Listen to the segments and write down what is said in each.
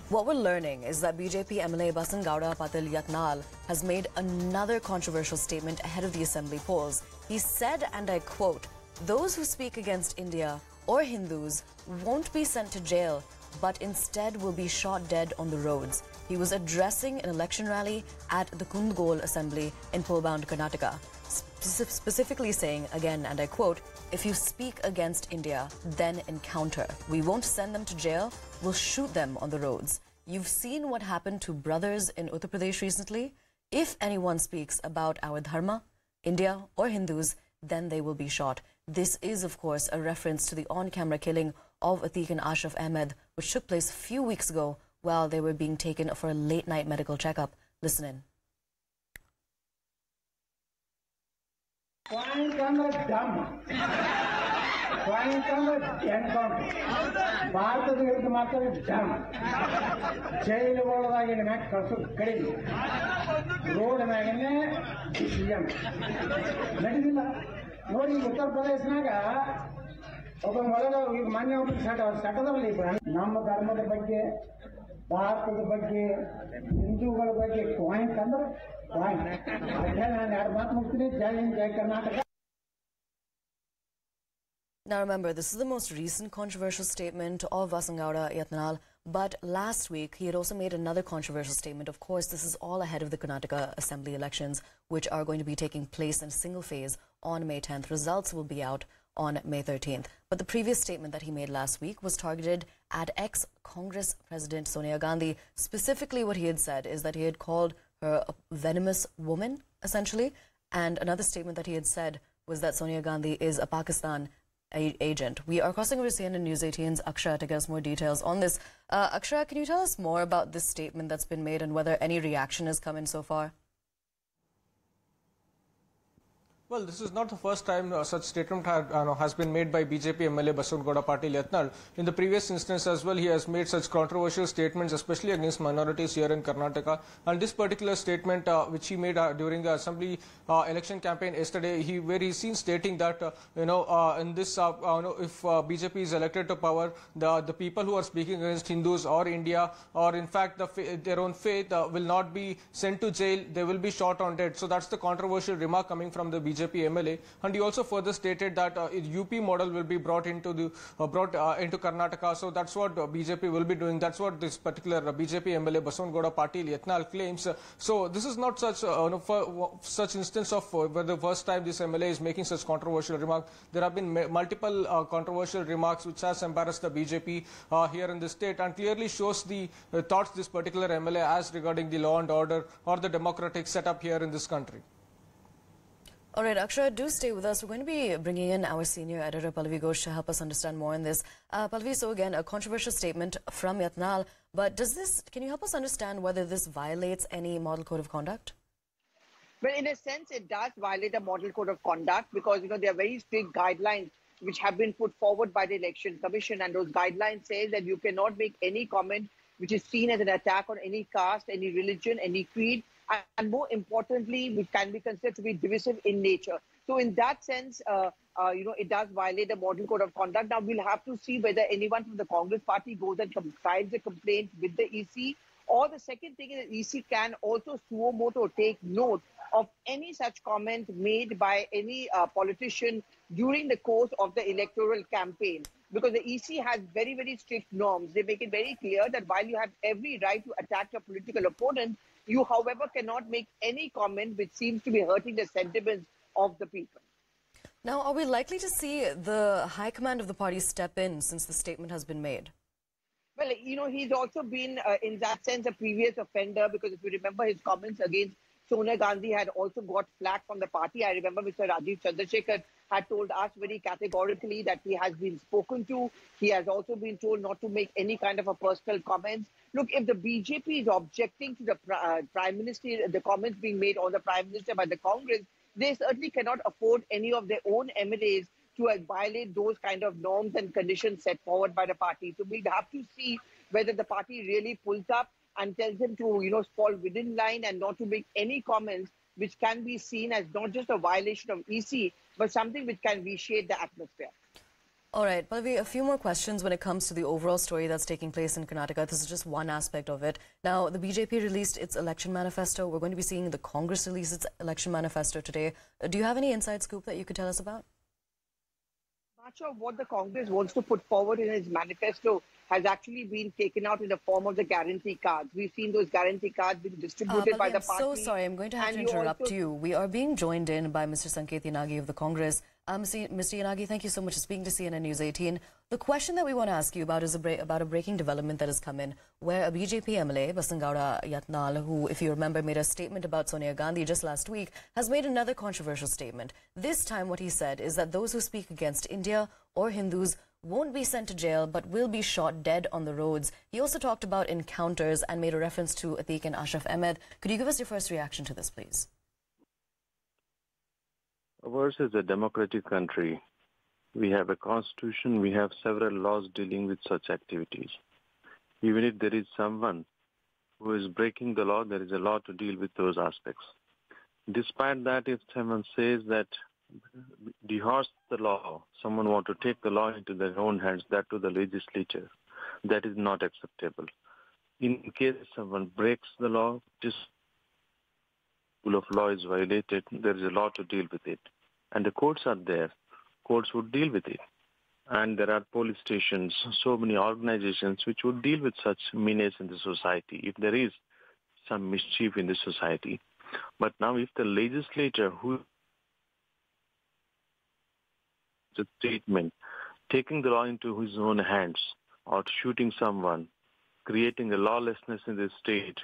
What we're learning is that BJP MLA Yatnal has made another controversial statement ahead of the assembly polls. He said, and I quote, "Those who speak against India or Hindus won't be sent to jail, but instead will be shot dead on the roads." He was addressing an election rally at the Kundgol assembly in Pulbound, Karnataka, specifically saying, again, and I quote, "If you speak against India, then encounter. We won't send them to jail, we'll shoot them on the roads. You've seen what happened to brothers in Uttar Pradesh recently. If anyone speaks about our dharma, India or Hindus, then they will be shot." This is, of course, a reference to the on-camera killing of Atiq and Ashraf Ahmed, which took place a few weeks ago while they were being taken for a late-night medical checkup. Listen in. ಭಾರತದ ವಿರುದ್ಧ ಮಾತ್ರ jam ಜೈಲು ಒಳಗಾಗಿನ ಮ್ಯಾಗ ಕಳ್ಸೋದು ಕಡಿಮೆ road ಮ್ಯಾಗನೇ CM ನಡೆದಿಲ್ಲ ನೋಡಿ. ಉತ್ತರ ಪ್ರದೇಶನಾಗ ಒಬ್ಬ ಒಳಗ ಈಗ ಮಾನ್ಯ ಒಬ್ಬ ಸಟದಲ್ಲಿ ನಮ್ಮ ಧರ್ಮದ ಬಗ್ಗೆ ಭಾರತದ ಬಗ್ಗೆ ಹಿಂದೂಗಳ ಬಗ್ಗೆ ಪಾಯಿಂಟ್ ಅಂದ್ರೆ ಪಾಯಿಂಟ್ ಅದೇ ನಾನು ಎರಡು ಮಾತು ಮುಗ್ತೀನಿ. ಜೈ ಹಿಂದ್ ಜೈ Karnataka. Now remember, this is the most recent controversial statement of Yatnal, but last week he had also made another controversial statement. Of course, this is all ahead of the Karnataka Assembly elections, which are going to be taking place in a single phase on May 10th. Results will be out on May 13th. But the previous statement that he made last week was targeted at ex-Congress President Sonia Gandhi. Specifically, what he had said is that he had called her a venomous woman, essentially. And another statement that he had said was that Sonia Gandhi is a Pakistan agent. We are crossing over to CNN News18's Akshara to get us more details on this. Akshara, can you tell us more about this statement that's been made and whether any reaction has come in so far? Well, this is not the first time such statement has been made by BJP MLA Yatnal. In the previous instance as well, he has made such controversial statements, especially against minorities here in Karnataka. And this particular statement, which he made during the assembly election campaign yesterday, where he's seen stating that in this, if BJP is elected to power, the people who are speaking against Hindus or India, or in fact their own faith, will not be sent to jail; they will be shot on dead. So that's the controversial remark coming from the BJP MLA, and he also further stated that UP model will be brought into Karnataka. So that's what BJP will be doing. That's what this particular BJP MLA Yatnal claims. So this is not such instance of where the first time this MLA is making such controversial remarks. There have been multiple controversial remarks which has embarrassed the BJP here in the state, and clearly shows the thoughts this particular MLA has regarding the law and order or the democratic setup here in this country. All right, Akshara, do stay with us. We're going to be bringing in our senior editor, Pallavi Ghosh, to help us understand more on this. Pallavi, so again, a controversial statement from Yatnal, but can you help us understand whether this violates any model code of conduct? Well, in a sense, it does violate a model code of conduct because, there are very strict guidelines which have been put forward by the Election Commission, and those guidelines say that you cannot make any comment which is seen as an attack on any caste, any religion, any creed, and more importantly, which can be considered to be divisive in nature. So in that sense, it does violate the model code of conduct. Now, we'll have to see whether anyone from the Congress party goes and files a complaint with the EC, or the second thing is that EC can also suo moto take note of any such comment made by any politician during the course of the electoral campaign. Because the EC has very, very strict norms. They make it very clear that while you have every right to attack your political opponent, you, however, cannot make any comment which seems to be hurting the sentiments of the people. Now, are we likely to see the high command of the party step in since the statement has been made? Well, he's also been, in that sense, a previous offender, because if you remember, his comments against Sonia Gandhi had also got flack from the party. I remember Mr. Rajiv Chandrasekhar had told us very categorically that he has been spoken to. He has also been told not to make any kind of a personal comments. Look, if the BJP is objecting to the Prime Minister, the comments being made on the Prime Minister by the Congress, they certainly cannot afford any of their own MLAs to violate those kind of norms and conditions set forward by the party. So we'd have to see whether the party really pulls up and tells them to, fall within line and not to make any comments which can be seen as not just a violation of EC, but something which can reshape the atmosphere. All right, Pallavi, a few more questions when it comes to the overall story that's taking place in Karnataka. This is just one aspect of it. Now, the BJP released its election manifesto. We're going to be seeing the Congress release its election manifesto today. Do you have any inside scoop that you could tell us about? Much of what the Congress wants to put forward in its manifesto has actually been taken out in the form of the guarantee cards. We've seen those guarantee cards being distributed by the party. I'm so sorry. I'm going to have to interrupt you. We are being joined in by Mr. Sanket Yanagi of the Congress. Mr. Yanagi, thank you so much for speaking to CNN News 18. The question that we want to ask you about is about a breaking development that has come in, where a BJP MLA, Yatnal, who, if you remember, made a statement about Sonia Gandhi just last week, has made another controversial statement. This time what he said is that those who speak against India or Hindus won't be sent to jail but will be shot dead on the roads. He also talked about encounters and made a reference to Atiq and Ashraf Ahmed. Could you give us your first reaction to this, please? Ours is a democratic country. We have a constitution, we have several laws dealing with such activities. Even if there is someone who is breaking the law, there is a law to deal with those aspects. Despite that, if someone says that dehouse the law, someone want to take the law into their own hands, that to the legislature, that is not acceptable. In case someone breaks the law, just rule of law is violated, there is a law to deal with it. And the courts are there. Courts would deal with it. And there are police stations, so many organizations which would deal with such menace in the society if there is some mischief in the society. But now if the legislator who the statement, taking the law into his own hands or shooting someone, creating a lawlessness in the state,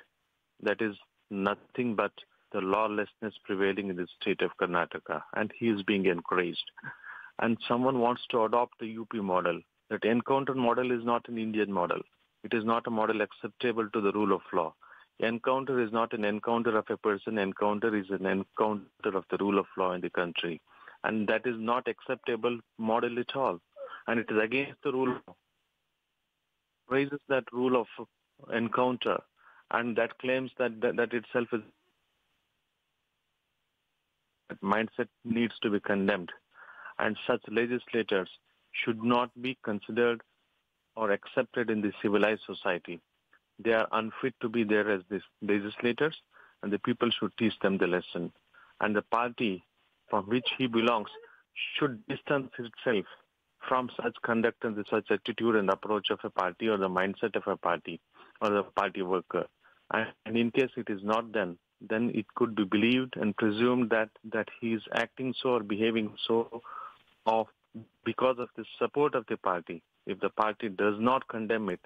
that is nothing but the lawlessness prevailing in the state of Karnataka, and he is being encouraged. And someone wants to adopt the UP model. That encounter model is not an Indian model. It is not a model acceptable to the rule of law. Encounter is not an encounter of a person. Encounter is an encounter of the rule of law in the country. And that is not acceptable model at all. And it is against the rule of law. Raises that rule of encounter, and that claims that itself is that mindset needs to be condemned. And such legislators should not be considered or accepted in the civilized society. They are unfit to be there as these legislators, and the people should teach them the lesson. And the party from which he belongs should distance itself from such conduct and such attitude and approach of a party or the mindset of a party or the party worker. And in case it is not done, then it could be believed and presumed that he is acting so or behaving so because of the support of the party. If the party does not condemn it,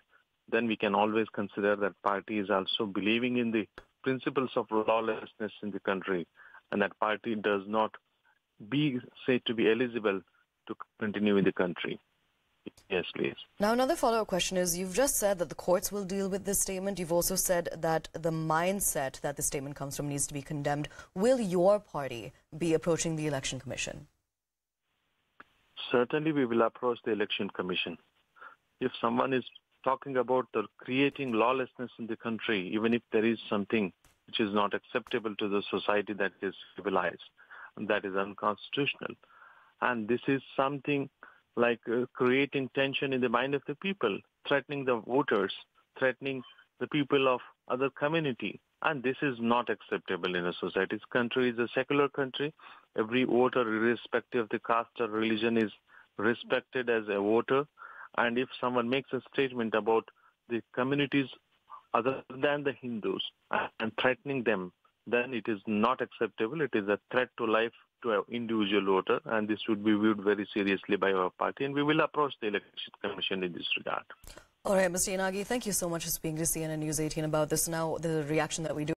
then we can always consider that party is also believing in the principles of lawlessness in the country, and that party does not be said to be eligible to continue in the country. Yes, please. Now, another follow-up question is, you've just said that the courts will deal with this statement. You've also said that the mindset that the statement comes from needs to be condemned. Will your party be approaching the Election Commission? Certainly, we will approach the Election Commission. If someone is talking about creating lawlessness in the country, even if there is something which is not acceptable to the society that is civilized, that is unconstitutional. And this is something like creating tension in the mind of the people, threatening the voters, threatening the people of other community. And this is not acceptable in a society. This country is a secular country. Every voter, irrespective of the caste or religion, is respected as a voter. And if someone makes a statement about the communities other than the Hindus and threatening them, then it is not acceptable. It is a threat to life to an individual voter, and this should be viewed very seriously by our party, and we will approach the Election Commission in this regard. All right, Mr. Yanagi, thank you so much for speaking to CNN News 18 about this. Now, the reaction that we do